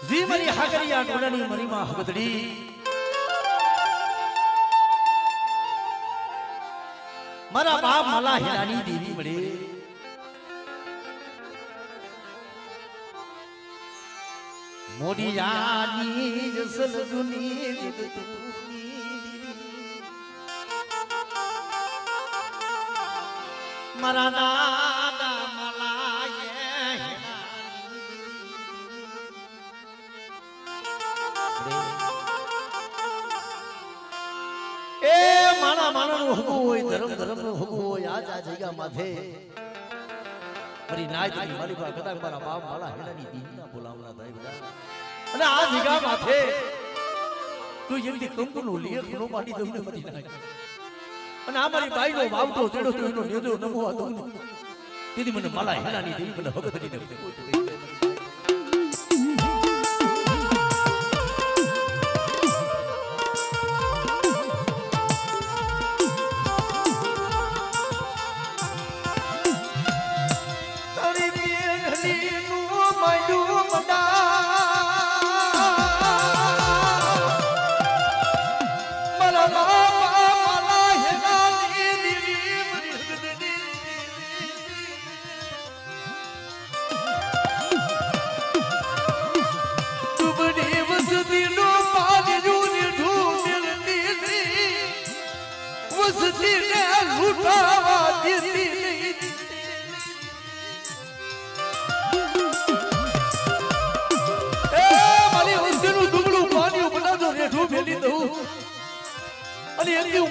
जी मरी हागरिया गुणनी मरी मा हगदड़ी मारा बाप मला हिरानी देवी मरे मोदी यानी जसल दुनी जगतूनी मारा दादा मला माना माना नो हगो होय धर्म धर्म नो हगो होय आज आ जग्या माथे मरी नाय ती मारी बा कदा मारा बाप माला हेलानी दीना बोलावला થાય બધા અને આ જગ્યા માથે તું એમથી કંકુનો લીએ ખનો પાડી દઉને મરી નાય અને આ મારી બાઈનો વાવતો ચડો તો એનો નેજો નમવા દઉં તેથી મને માલા હેલાની દેવી મને ભગતની દે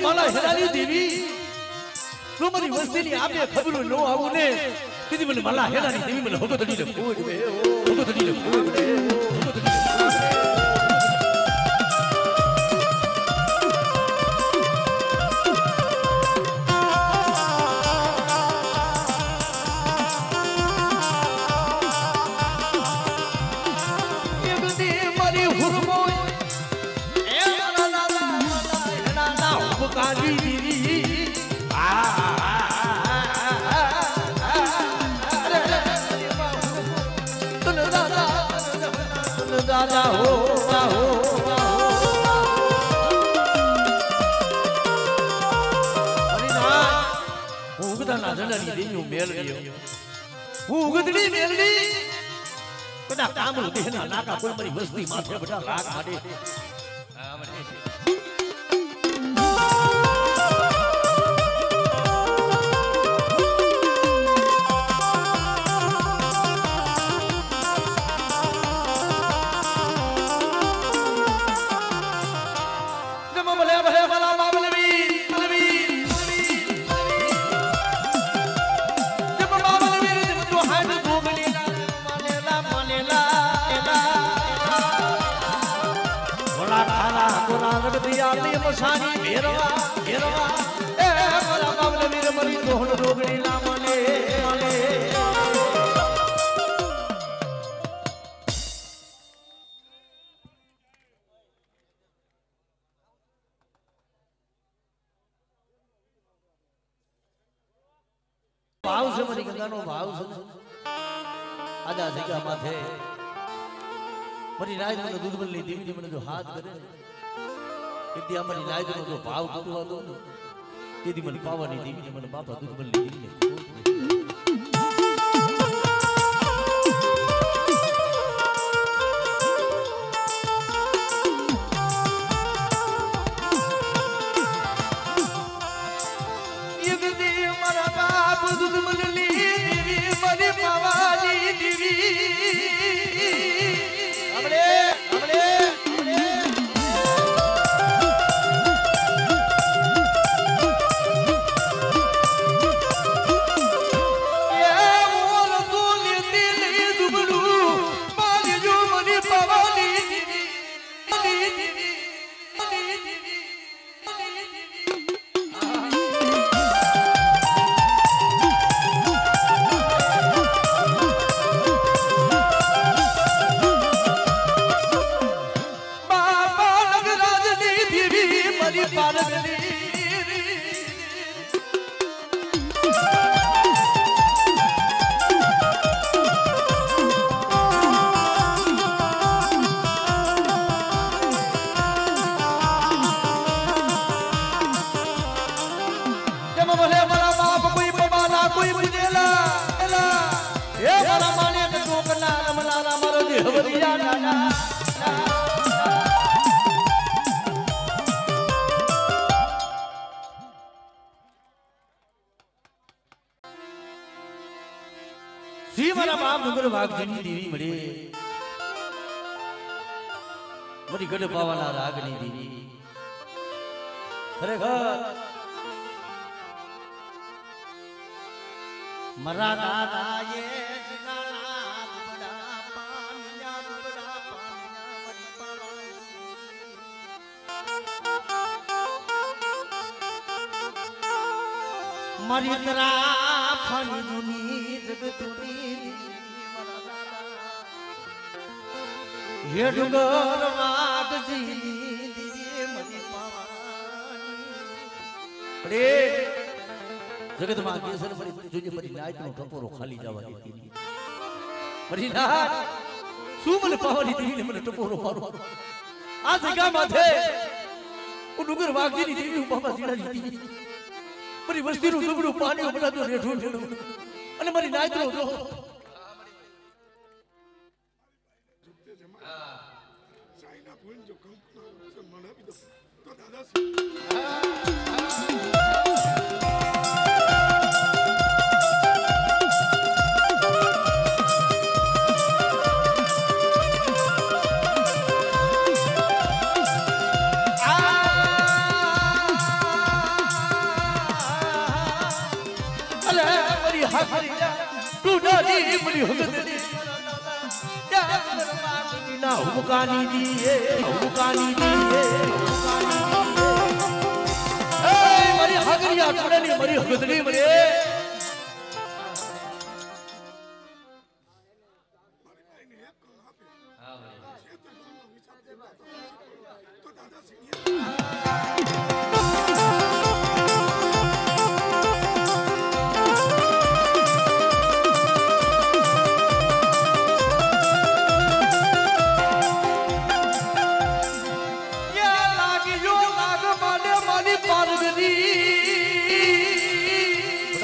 माला हेलानी देवी नो मरी वस्तीनी आपे खबरो नो आउने तिदी મને माला हेलानी देवी મને હોગતડી લે ફોડ વે હોગતડી લે ફોડ વે હોગતડી લે दादा हो अरे ना उगदा ना जनानी देवी मेल लियो उगदड़ी मेलडी कदा काम होते है ना नाका कोई मरी वस्ती माथे बड़ा लाग माडे मसानी भेरवा भेरवा ए मारा बाबले वीर मरी तोहन रोगड़ी ना माने माने भाव से मरी गंगानो भाव से आजा जग्या माथे मरी राज मन दूध बल्ली देवी मन जो हाथ करे इति अमरी लाज नो जो भाव दुखवा दो तेदी मन पावनी देवी मन बापा दूध बल्ली देवी મારા માને ટોકના રમનારા મારો જે હવરિયા નાના સી મારા બાપ ડુંગર વાઘજીની દેવી મળે મારી ગઢ પાવાના રાગની દેવી ખરેખર મરા દાદા એ જનાના બડા પાનિયા બડા પાનિયા વડી પાળા મારી તરા ફની દુની જગતુની મરા દાદા હે ડુંગર વાઘજી દીદી મરી પાવાની અરે જગત માં કેસર પડી જોજે પડી નાઈટ નો ટપોરો ખાલી જવા દીધી પડી નાઈટ શું મને પાવાની દેવી મને ટપોરો મારો આ જગ્યા માથે હું ડુંગર વાઘજી ની દેવી હું બાબા જીડા દીધી મારી વસ્તી નું ડુંગરું પાણી ઉપડાતો રેઠું રેઠું અને મારી નાઈટ નો જો ચાઇના ફોન જો કંપના મને આપી દો તો દાદા હુમકાની દીએ મારી હગરિયા કુડાની મારી હગદડી મરે તો દાદા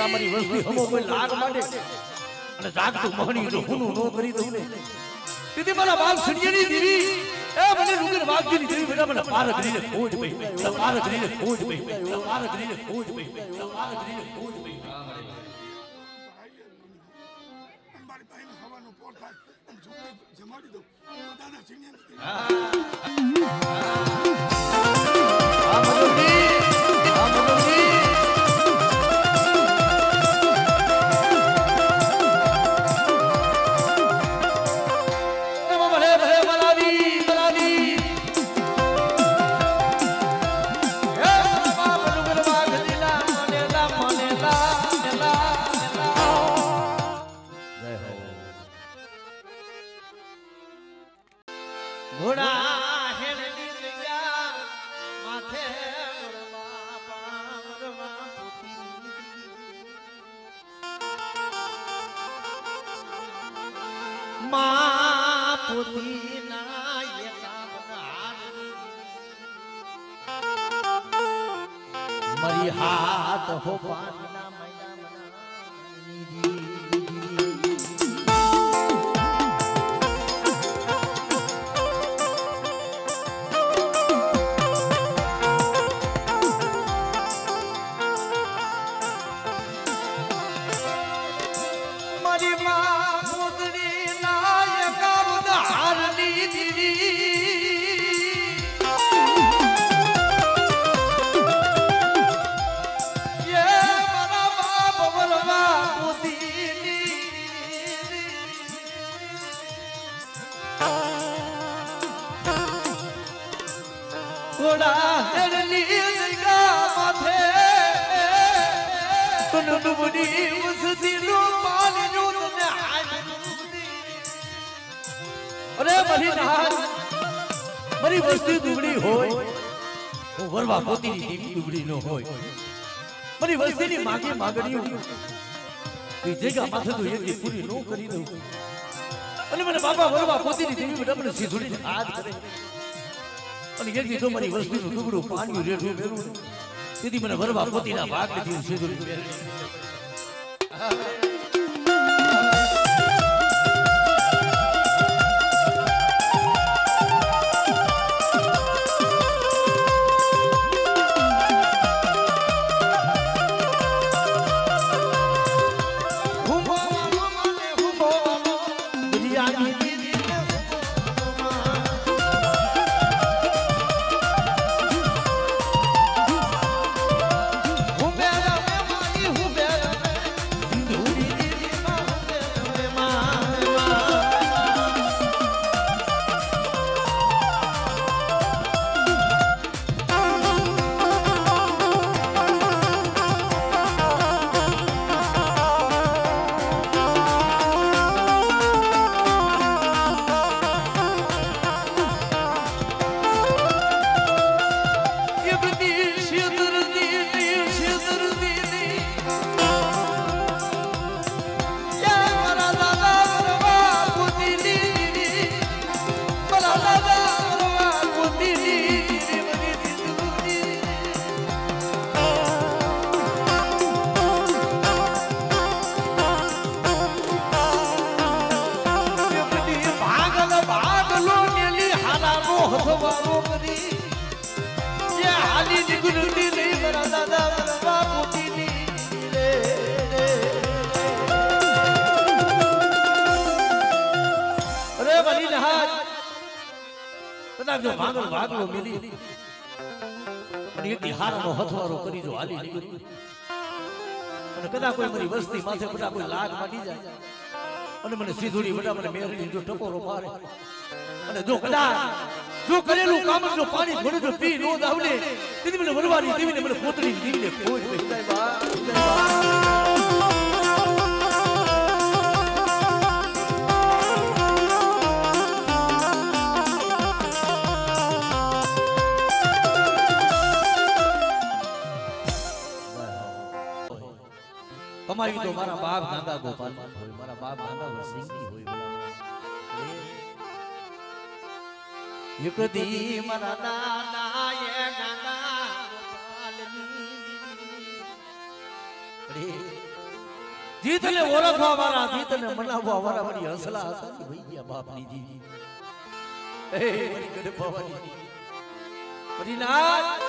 મારી વસ્તુ હમો કોઈ લાગ માંડે અને જાગતું મહણી જો હુનું નો કરી દઉં ને તેથી મારા બાપ સણિયાની દેવી એ મને ડુંગર વાઘજીની દેવી બેટા મને પાર કરીને ખોજ પઈ પાર કરીને ખોજ પઈ પાર કરીને ખોજ પઈ પાર કરીને ખોજ પઈ મારી ભાઈનો હવાનો પોર થાય અને ઝૂકે જમાડી દો તો દાદા મારી હાથ હો પાનના મૈના મારી માં પુતરી નાયકા ઉધારની દીદી ઘોડા હેડલી જગા માથે તું ડુબડી ઉસતી નું પાણી નું તને અરે મારી નાર મારી વસ્તી દુબળી હોય હું વરવા પોતીની દેવી દુબળી નો હોય મારી વસ્તીની માગે માગણીઓ એ જગા માથે તો એટલી પૂરી નો કરી દઉં અને મને બાપા વરવા પોતીની દેવી બેટા મને સીધુડી હાથ કરે અને એથી તો મારી વસ્તુનું ટુકડું પાણી રેઠું મેળવું તેથી મને વરવા પોતીના ભાગ લીધી સીધુડી કદાચ જો ભાગલ ભાગલો મિલી અને એક હારનો હથવારો કરી જો હાલી નીકળી અને કદાચ કોઈ મારી વસ્તી માથે બધા કોઈ લાગ માટી જાય અને મને સીધુડી બધા મને મેરડી જો ટકોરો મારે અને જો કદાચ જો કરેલું કામ જો પાણી ભરે જો પી નો દાવને તેથી મને વરવારી દેવીને મને પોતડી દીવીને કોઈ બેસાય બા કમાવી તો મારા બાપ ગાંગા ગોપાલ હોય મારા બાપ ગાંગા વરસિંહની હોય એક દી મારા નાના એ ગાંગા ગોપાલની જીતને ઓળખવા વાળા જીતને મનાવવા વાળા મારી હસલા હતા ભઈ ગયા બાપની જી એ મારી ગઢ ભવાની મારી નાથ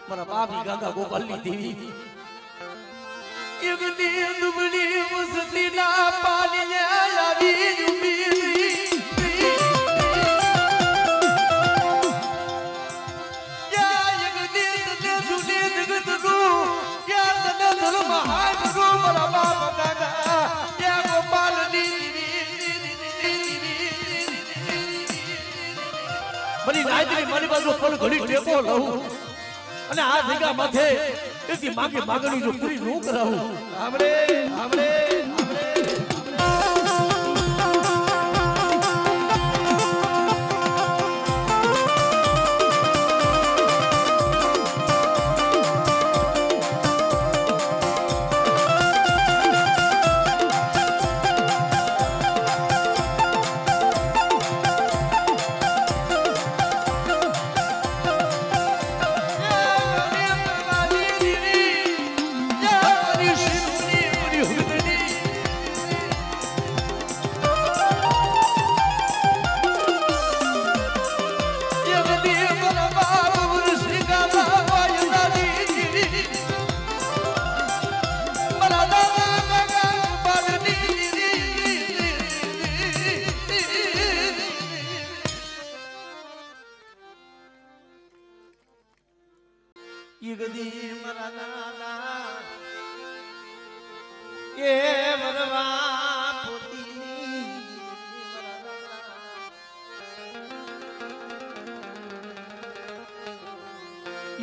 મારા બાપની ગાંગા ગોપાલની દેવી એક દી દુબળી મુસલી ના પાણી આવી ઉભી યા એક દી તને જુલી જગત કો યા તને ધર્મ હાય કો મારા બાપ ગાગા યા ગોપાલની બની નાયતી મારી બાજુ પલ ઘડી ટેકો લઉં અને આ જગ્યા માથે એથી માગે માગણી જો પૂરી નો કરાવું આમરે આમરે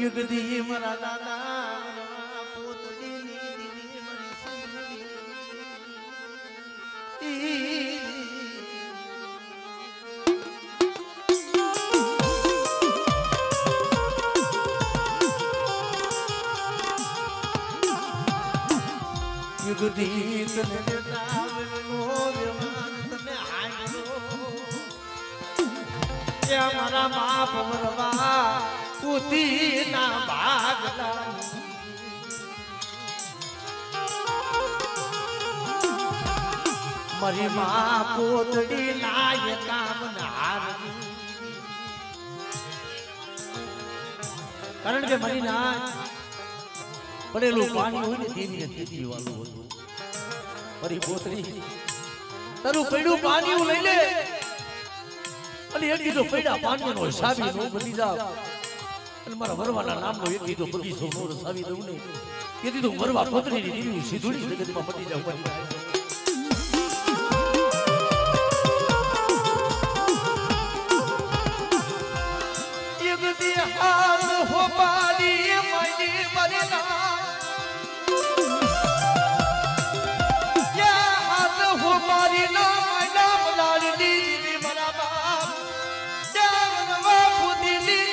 યુગદી મારા દાદા પોતડી દીદી મારી યુગદી તને દેતાવનો વ્યવહાર તને હાયલો એ મારા બાપ મરવા ઉતી ના ભાગલા મારી માં પોતડી લાય કામ નારની કારણ કે મારી ના પડેલું પાણી હોય ને દેવીને તેથી વાળું હતું મારી પોતડી તારું પડ્યું પાણી હું લઈ લે અને એક કીધું પડ્યા પાણીનો હિસાબી નો બની જાવ અને મારા વરવાના નામનો એક કીધો બગીચો નો રસાવી દઉં ને એ કીધું વરવા પોતરીની દીવી સીધુડી જગતમાં પડી જાવ એક દી હાથ હો પાડી મારી મરેલા યા હાથ હો મારી ના માયના મલાડી દીવી મારા બાપ યા વરવા પોતરી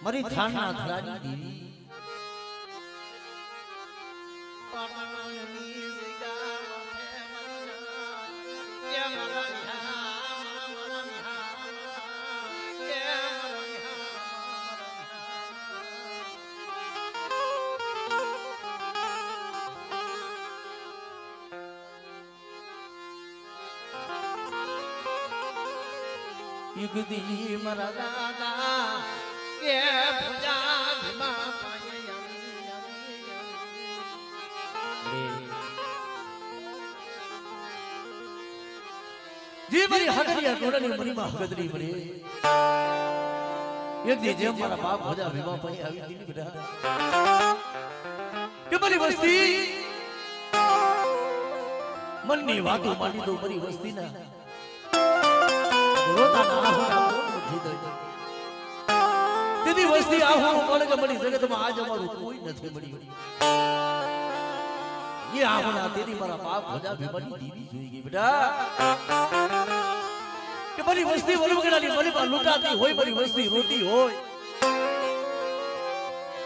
મારી થાના ધરાની દેવી યુગદી મારા દાદા કે પૂજા ભીમા જી મારી હગરિયા ટોળાની મણીમાં હગદરી મળી એક દી જેમ મારા બાપ ભોજા ભીમા પાસે આવી દીધી બેટા કે મારી વસ્તી મનની વાતો માની દો મારી વસ્તીના દીદી વસ્તી આવું મળે કે મળી જગતમાં આજ અમારું કોઈ નથી મળ્યું એ આવના તેરી મારા બાપ ભોજા ભીમાની દીવી જોઈ ગઈ બેટા કે મારી વસ્તી વલવગડાની મલીમાં લૂંટાતી હોય મારી વસ્તી રોતી હોય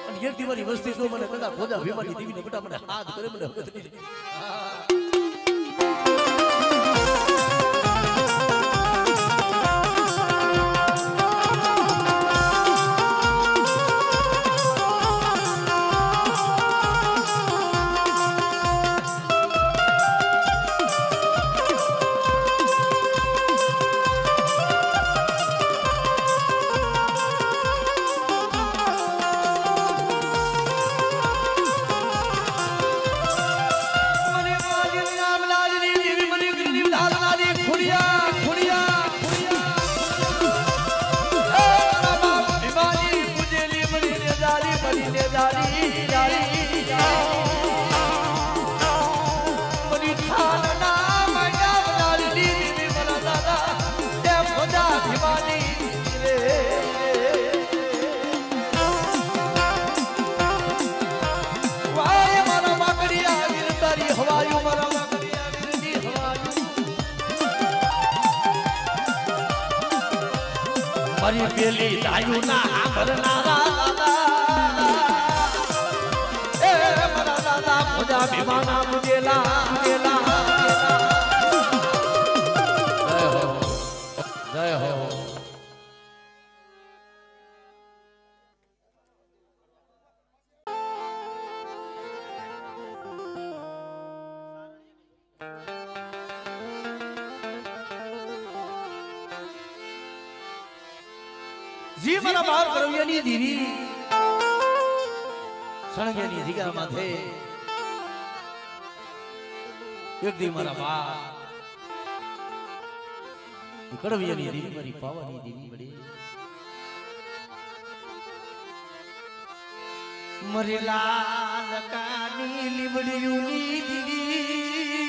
અને એક દી મારી વસ્તી જો મને કદાચ ભોજા ભીમાની દીવીને બેટા મને હાથ કરે મને હગત મારી પેલી દાયુ ના ભરનારા દાદા એ મારા દાદા ભોજા ભીમાના મુજેલા જય હો જી મારા બાપ કરવિયાની દીવી સણગેની જીગા માથે એક દી મારા બાપ કરવિયાની દીવી મારી પાવાની દીવી બડી મરી લાલ કાની લીબડીયુની દીવી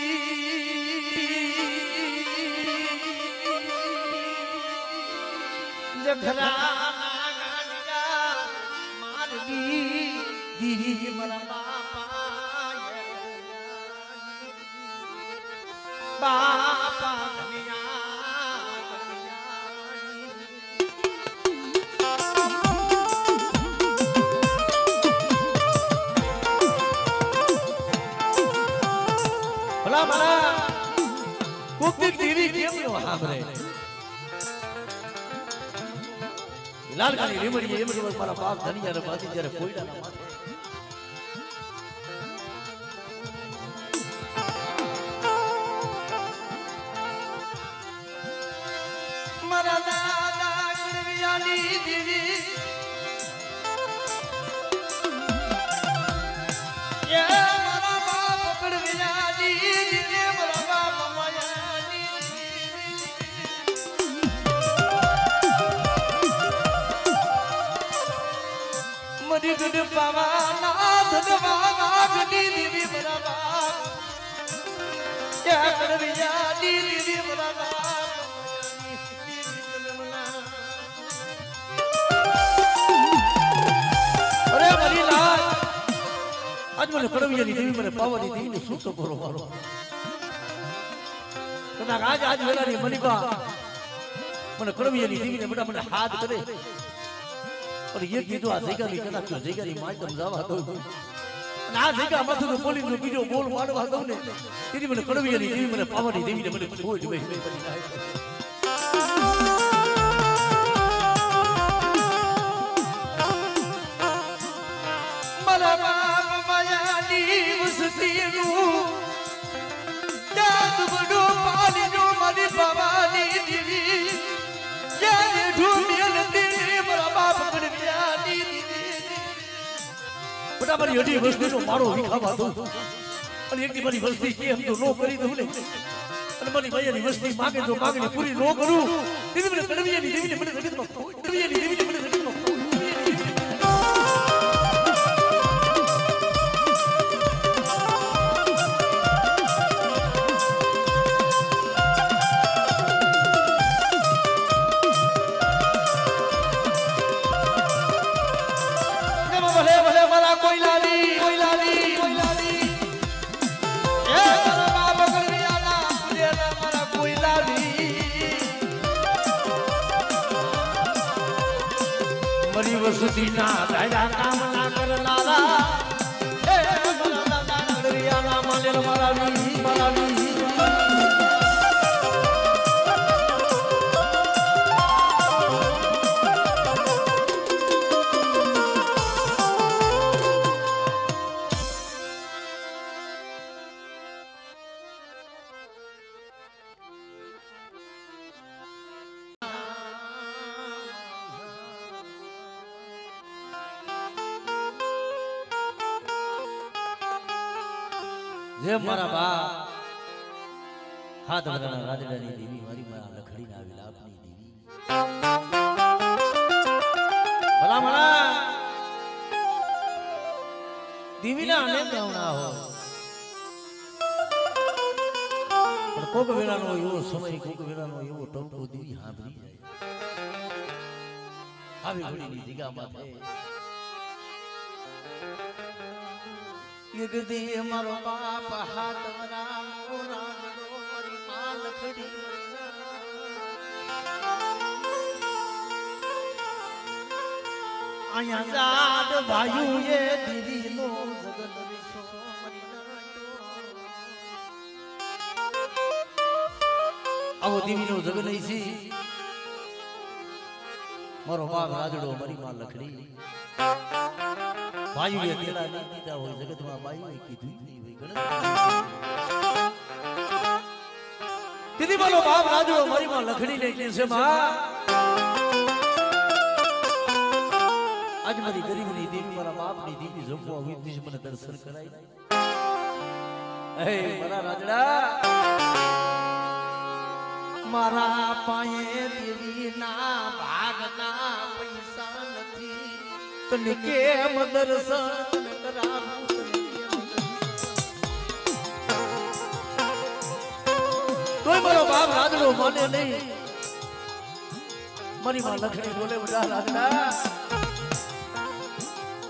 જખરા દીવી મારા બાપા ભલા મારા કુકની દીવી કેમ નો સાંભળે લાલકાની રીમડી એમ મારા બાપ ધનિયા પાછી જ્યારે કોઈડા માથે મારા દાદા કરવિયાની દીવી એ મારા બાપ કરવિયાની દીવી મારા બાપ માયાની મરી ગડ પાવાના ધનવાના ગડી દીવી મારા બાપ એ કરવિયાની દીવી મારા બાપ આજ મને કરવિયાની દેવી મને પાવાની દેવીને શું તો કરો મારો કદાચ આજ વેલાની મનીબા મને કરવિયાની દેવીને બેટા મને હાથ કરે और ये કીધું આ જગ્યાની કદાચ જગ્યાની માય તમ જવા દઉં અને આ જગ્યા માથું બોલીને બીજો બોલ મારવા દઉં ને તેથી મને કડવીયાની દેવી મને પાવાની દેવીને મને છોડ દે બની નાખે મારા બાપ માયાની વસતીનું જાત બડો પાલીનો મારી પાવાની દેવી યાદ ઢૂંઢેલ તેરે મારા બાપ કડવીયાની દેવી બટા મારી અઢી વસ્તીનો મારો વિખાવા દઉં અને એકની મારી વસ્તી કેમ તો નો કરી દઉં ને અને મારી ભાઈની વસ્તી માગે તો માગણી પૂરી નો કરું તેથી મને કડવીયાની દેવીને મને જગતમાં કડવીયાની દેવીને મને જગતમાં વસતીના દાયરા કામ ના કરનારા હે મારા દાદા દરિયાના માલેર મારાવી મારાવી જે મારા બા હાથ વગરના રાજડાની દેવી મારી મારા લખડીના વિલાપની દેવી ભલા મારા દેવીના અનેક ગાવના હોય પણ કોક વેળાનો એવો સમય કોક વેળાનો એવો ટંકો દેવી હાંભળી જાય આવી ઘડીની જગ્યામાં થાય યગદે મારો બાપ હાથ વરા મોરાનો મારી માલ ખડી આયા જાડ ભાયુ એ દીદી નો જગત વિસો મરી આવો દીવી નો જગ નહીં છે મારો બાપ રાજડો મારી માલ લખડી ભાઈઓએ તેલા નહીં દીધા હોય જગતમાં ભાઈઓએ કીધું નહીં હોય ગણતરી દીદી મારો બાપ રાજો મારી માં લખડી ને કે છે માં આજ મારી ગરીબની દેવી મારા બાપની દેવી જમવા હોય તે મને દર્શન કરાય હે મારા રાજડા મારા પાયે દેવી ના ભાગના પૈસા નથી તને કેમ દર્શન કરાવું તોય મારો બાપ રાજડો મને નહીં મારી માં લખડી બોલે બધા રાજડા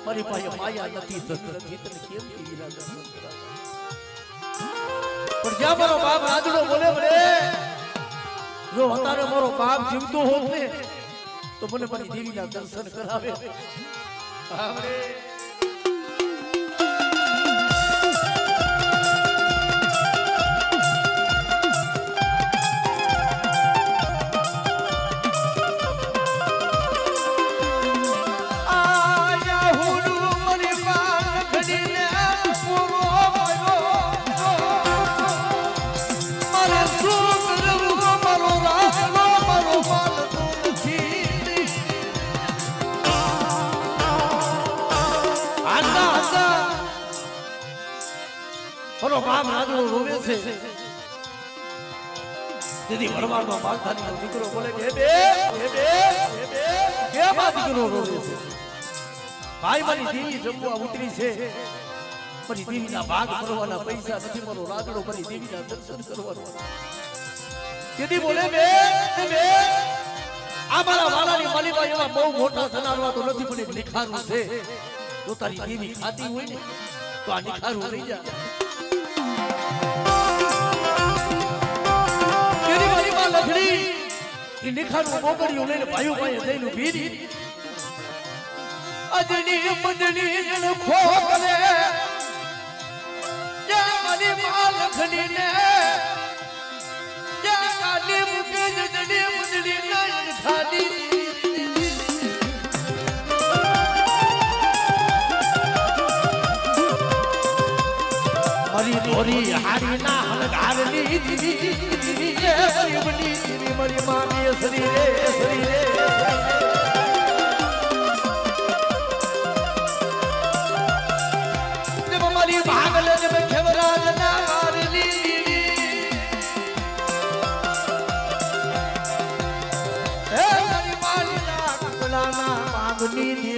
મારી પાસે માયા નથી તને કેમ કેવી રાજડા પણ જ્યાં મારો બાપ રાજડો બોલે બરે જો અત્યારે મારો બાપ જીવતો હોત ને તો મને મારી દેવીના દર્શન કરાવે આપણે મારો બાપ રાજડો રોવે છે દીદી ભરવાડમાં બાગધાની દીકરો બોલે કે બે કેમ આ દીકરો રોવે છે ભાઈ મારી દેવી જમવા ઉતરી છે મારી દેવીના ભાગ ભરવાના પૈસા નથી મારો રાજડો મારી દેવીના દર્શન કરવાનો દીદી બોલે બે આ મારા વાલાની માલીબા એવા બહુ મોટા થનારવા તો નથી પણ એક નિખારું છે તો તારી દેવી ખાતી હોય ને તો આ નિખારું રહી જાય લખડી એ નિખારું મોગળિયું લઈને ભાઈઓ ભાઈ જઈને ભીરી અજની મજની જણ ખોકલે યા મારી માં લખની ને યા કાલી મુકે જડની મજની નયન ખાલી મારી ધોરી હારી ના હલગારની દીદી જે બની દીદી મારી માની સરી રે મારી ભાગલ ને ખેવરાજ ના મારલી હે મારી માની ના કપડાના માંગની